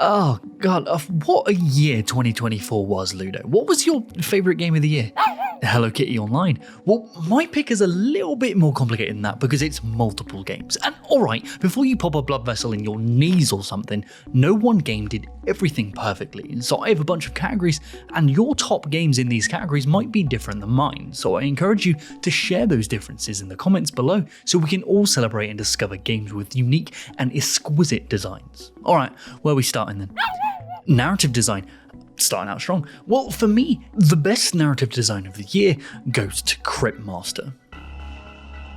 Oh god, what a year 2024 was, Ludo. What was your favourite game of the year? Hello Kitty Online. Well, my pick is a little bit more complicated than that because it's multiple games. And alright, before you pop a blood vessel in your knees or something, no one game did everything perfectly. So I have a bunch of categories, and your top games in these categories might be different than mine. So I encourage you to share those differences in the comments below so we can all celebrate and discover games with unique and exquisite designs. Alright, where are we starting then? Narrative design. Starting out strong. Well, for me, the best narrative design of the year goes to Cryptmaster.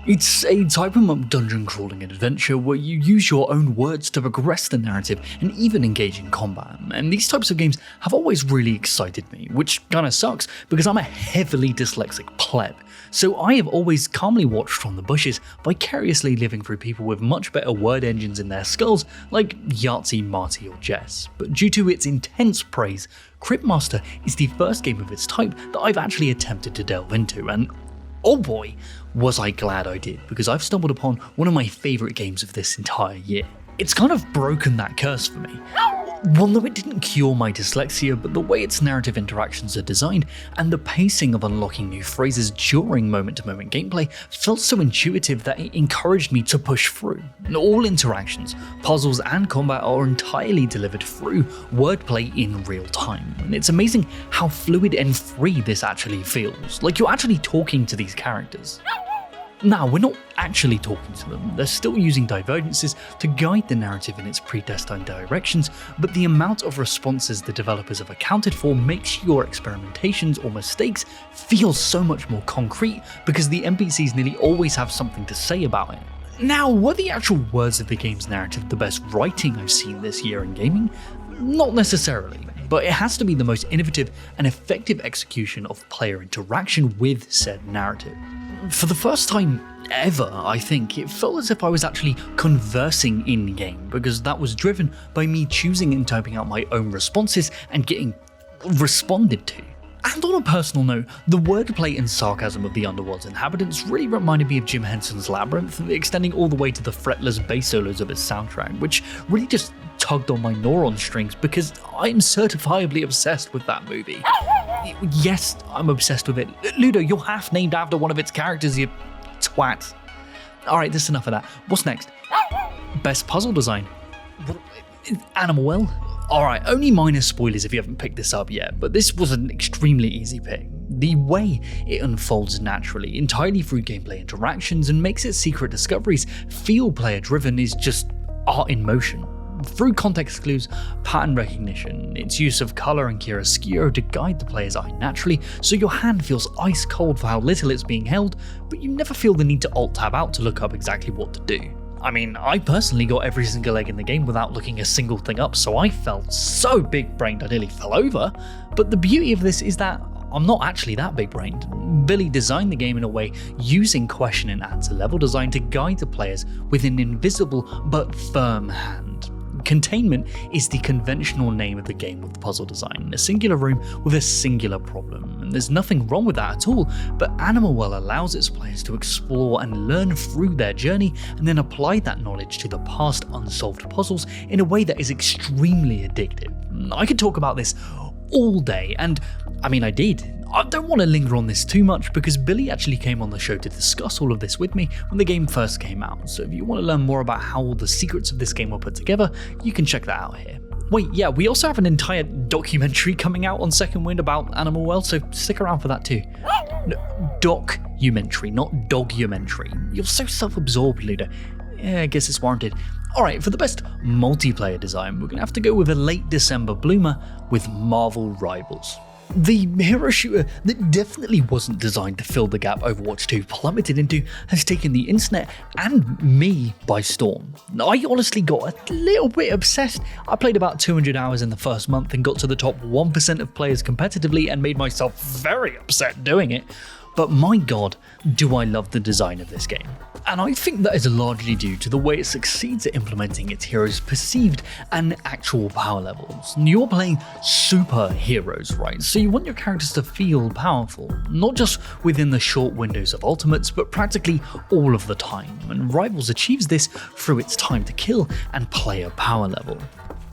It's a type of dungeon crawling adventure where you use your own words to progress the narrative and even engage in combat, and these types of games have always really excited me, which kinda sucks because I'm a heavily dyslexic pleb, so I have always calmly watched from the bushes, vicariously living through people with much better word engines in their skulls like Yahtzee, Marty or Jess, but due to its intense praise, Cryptmaster is the first game of its type that I've actually attempted to delve into, and oh boy, was I glad I did, because I've stumbled upon one of my favourite games of this entire year. It's kind of broken that curse for me. Well, no, it didn't cure my dyslexia, but the way its narrative interactions are designed and the pacing of unlocking new phrases during moment-to-moment gameplay felt so intuitive that it encouraged me to push through. All interactions, puzzles and combat are entirely delivered through wordplay in real time, and it's amazing how fluid and free this actually feels, like you're actually talking to these characters. Now, we're not actually talking to them, they're still using divergences to guide the narrative in its predestined directions, but the amount of responses the developers have accounted for makes your experimentations or mistakes feel so much more concrete because the NPCs nearly always have something to say about it. Now, were the actual words of the game's narrative the best writing I've seen this year in gaming? Not necessarily, but it has to be the most innovative and effective execution of player interaction with said narrative. For the first time ever, I think, it felt as if I was actually conversing in-game, because that was driven by me choosing and typing out my own responses and getting responded to. And on a personal note, the wordplay and sarcasm of the Underworld's inhabitants really reminded me of Jim Henson's Labyrinth, extending all the way to the fretless bass solos of its soundtrack, which really just tugged on my neuron strings because I'm certifiably obsessed with that movie. Yes, I'm obsessed with it. Ludo, you're half named after one of its characters, you twat. Alright, that's enough of that. What's next? Best puzzle design. Animal Well? Alright, only minor spoilers if you haven't picked this up yet, but this was an extremely easy pick. The way it unfolds naturally, entirely through gameplay interactions, and makes its secret discoveries feel player-driven is just art in motion. Through context clues, pattern recognition, its use of colour and chiaroscuro to guide the player's eye naturally, so your hand feels ice cold for how little it's being held, but you never feel the need to alt-tab out to look up exactly what to do. I mean, I personally got every single egg in the game without looking a single thing up, so I felt so big-brained I nearly fell over, but the beauty of this is that I'm not actually that big-brained. Billy designed the game in a way using question and answer level design to guide the players with an invisible but firm hand. Containment is the conventional name of the game with puzzle design, a singular room with a singular problem, and there's nothing wrong with that at all, but Animal Well allows its players to explore and learn through their journey and then apply that knowledge to the past unsolved puzzles in a way that is extremely addictive. I could talk about this all day, and I mean I did. I don't want to linger on this too much because Billy actually came on the show to discuss all of this with me when the game first came out, so if you want to learn more about how all the secrets of this game were put together, you can check that out here. Wait, yeah, we also have an entire documentary coming out on Second Wind about Animal Well, so stick around for that too. No, documentary, not dogumentary. You're so self-absorbed, Ludo. Yeah, I guess it's warranted. Alright, for the best multiplayer design, we're going to have to go with a late December bloomer with Marvel Rivals. The hero shooter that definitely wasn't designed to fill the gap Overwatch 2 plummeted into has taken the internet and me by storm. I honestly got a little bit obsessed. I played about 200 hours in the first month and got to the top 1% of players competitively and made myself very upset doing it. But my god, do I love the design of this game. And I think that is largely due to the way it succeeds at implementing its heroes' perceived and actual power levels. You're playing superheroes, right? So you want your characters to feel powerful, not just within the short windows of ultimates, but practically all of the time. And Rivals achieves this through its time to kill and player power level.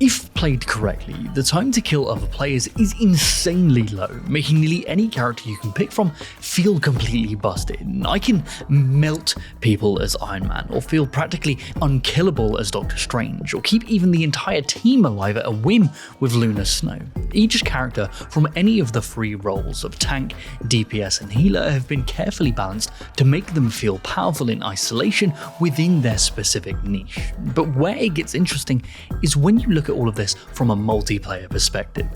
If played correctly, the time to kill other players is insanely low, making nearly any character you can pick from feel completely busted. I can melt people as Iron Man, or feel practically unkillable as Doctor Strange, or keep even the entire team alive at a whim with Lunar Snow. Each character from any of the 3 roles of tank, DPS and healer have been carefully balanced to make them feel powerful in isolation within their specific niche. But where it gets interesting is when you look at all of this from a multiplayer perspective.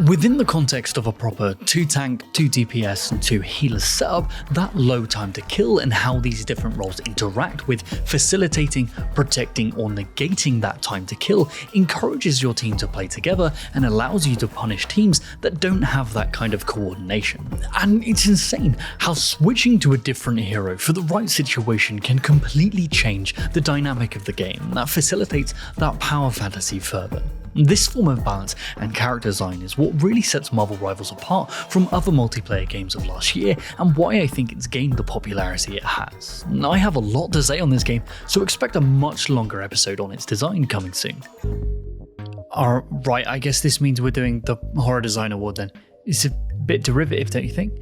Within the context of a proper 2 tank, 2 DPS and 2 healer setup, that low time to kill and how these different roles interact with facilitating, protecting or negating that time to kill encourages your team to play together and allows you to punish teams that don't have that kind of coordination. And it's insane how switching to a different hero for the right situation can completely change the dynamic of the game that facilitates that power fantasy further. This form of balance and character design is what really sets Marvel Rivals apart from other multiplayer games of last year, and why I think it's gained the popularity it has. I have a lot to say on this game, so expect a much longer episode on its design coming soon. Alright, I guess this means we're doing the Horror Design Award then. It's a bit derivative, don't you think?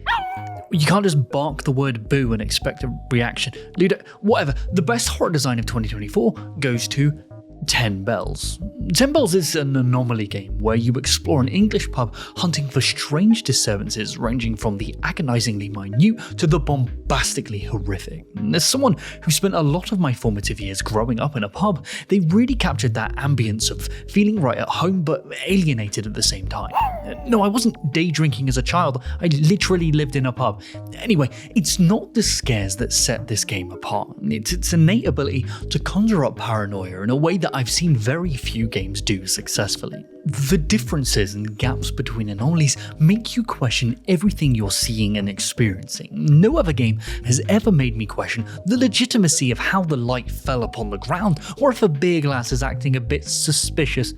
You can't just bark the word boo and expect a reaction. Ludo, whatever, the best horror design of 2024 goes to 10 Bells. 10 Bells is an anomaly game where you explore an English pub hunting for strange disturbances ranging from the agonizingly minute to the bombastically horrific. As someone who spent a lot of my formative years growing up in a pub, they really captured that ambience of feeling right at home but alienated at the same time. No, I wasn't day drinking as a child, I literally lived in a pub. Anyway, it's not the scares that set this game apart, it's its innate ability to conjure up paranoia in a way that I've seen very few games do successfully. The differences and gaps between anomalies make you question everything you're seeing and experiencing. No other game has ever made me question the legitimacy of how the light fell upon the ground, or if a beer glass is acting a bit suspicious.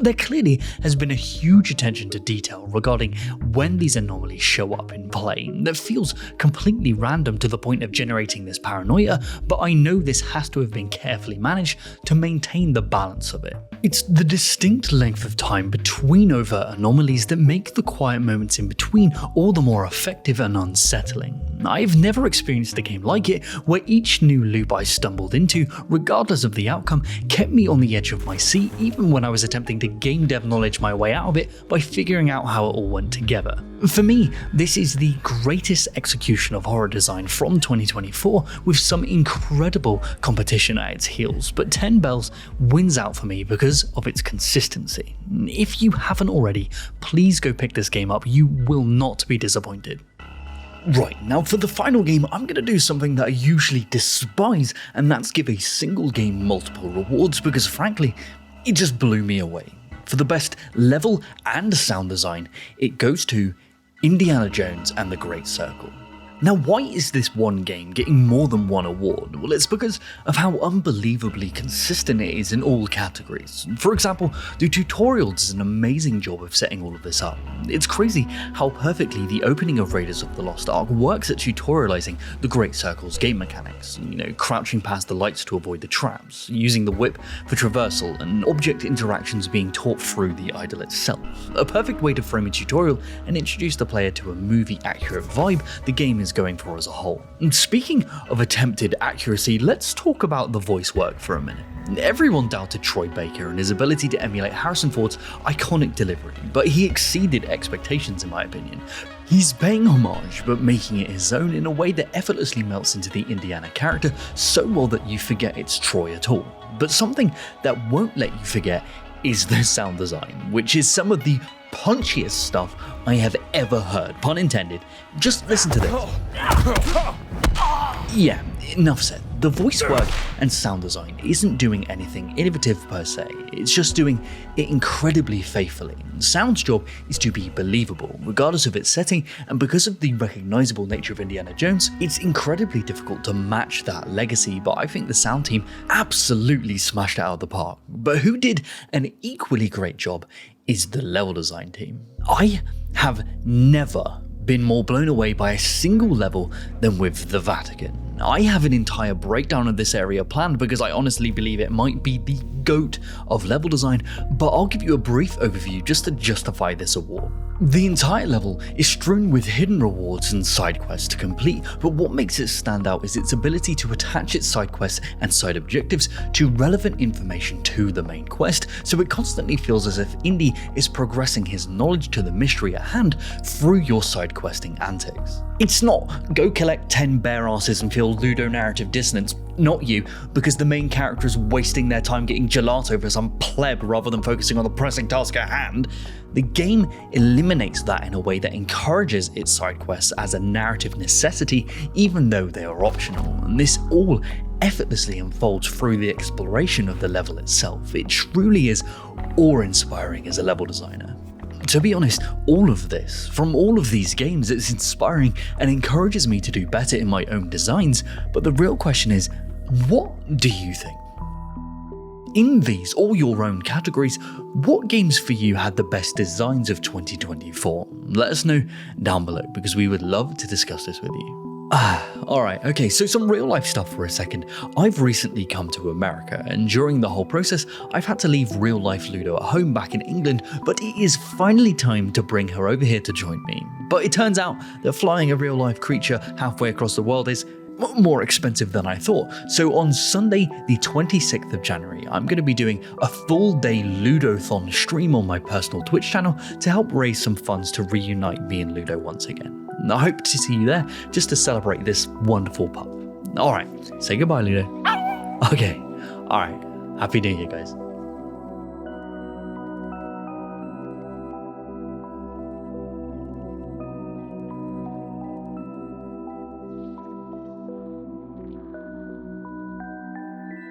There clearly has been a huge attention to detail regarding when these anomalies show up in play that feels completely random to the point of generating this paranoia, but I know this has to have been carefully managed to maintain the balance of it. It's the distinct length of time between overt anomalies that make the quiet moments in between all the more effective and unsettling. I've never experienced a game like it, where each new loop I stumbled into, regardless of the outcome, kept me on the edge of my seat even when I was attempting to game dev knowledge my way out of it by figuring out how it all went together. For me, this is the greatest execution of horror design from 2024, with some incredible competition at its heels, but 10 Bells wins out for me because of its consistency. If you haven't already, please go pick this game up, you will not be disappointed. Right, now for the final game, I'm going to do something that I usually despise, and that's give a single game multiple rewards, because frankly, it just blew me away. For the best level and sound design, it goes to Indiana Jones and the Great Circle. Now, why is this one game getting more than one award? Well, it's because of how unbelievably consistent it is in all categories. For example, the tutorial does an amazing job of setting all of this up. It's crazy how perfectly the opening of Raiders of the Lost Ark works at tutorializing the Great Circle's game mechanics. Crouching past the lights to avoid the traps, using the whip for traversal, and object interactions being taught through the idol itself. A perfect way to frame a tutorial and introduce the player to a movie-accurate vibe the game is going for as a whole. And speaking of attempted accuracy, let's talk about the voice work for a minute. Everyone doubted Troy Baker and his ability to emulate Harrison Ford's iconic delivery, but he exceeded expectations in my opinion. He's paying homage, but making it his own in a way that effortlessly melts into the Indiana character so well that you forget it's Troy at all. But something that won't let you forget is the sound design, which is some of the punchiest stuff I have ever heard, pun intended. Just listen to this. Yeah, enough said. The voice work and sound design isn't doing anything innovative per se, it's just doing it incredibly faithfully. Sound's job is to be believable, regardless of its setting, and because of the recognizable nature of Indiana Jones, it's incredibly difficult to match that legacy, but I think the sound team absolutely smashed it out of the park. But who did an equally great job is the level design team. I have never been more blown away by a single level than with the Vatican. I have an entire breakdown of this area planned because I honestly believe it might be the GOAT of level design, but I'll give you a brief overview just to justify this award. The entire level is strewn with hidden rewards and side quests to complete, but what makes it stand out is its ability to attach its side quests and side objectives to relevant information to the main quest, so it constantly feels as if Indy is progressing his knowledge to the mystery at hand through your side questing antics. It's not go collect 10 bear asses and feel Ludo narrative dissonance, not you, because the main character is wasting their time getting gelato for some pleb rather than focusing on the pressing task at hand. The game eliminates that in a way that encourages its side quests as a narrative necessity, even though they are optional, and this all effortlessly unfolds through the exploration of the level itself. It truly is awe-inspiring as a level designer. To be honest, all of this, from all of these games, it's inspiring and encourages me to do better in my own designs, but the real question is, what do you think? In these, or your own categories, what games for you had the best designs of 2024? Let us know down below because we would love to discuss this with you. Alright, okay, so some real life stuff for a second. I've recently come to America, and during the whole process, I've had to leave real life Ludo at home back in England, but it is finally time to bring her over here to join me. But it turns out that flying a real life creature halfway across the world is more expensive than I thought. So on Sunday, the 26th of January, I'm going to be doing a full day Ludothon stream on my personal Twitch channel to help raise some funds to reunite me and Ludo once again. I hope to see you there just to celebrate this wonderful pup. Alright, say goodbye, Ludo. Okay, alright, happy New Year, guys.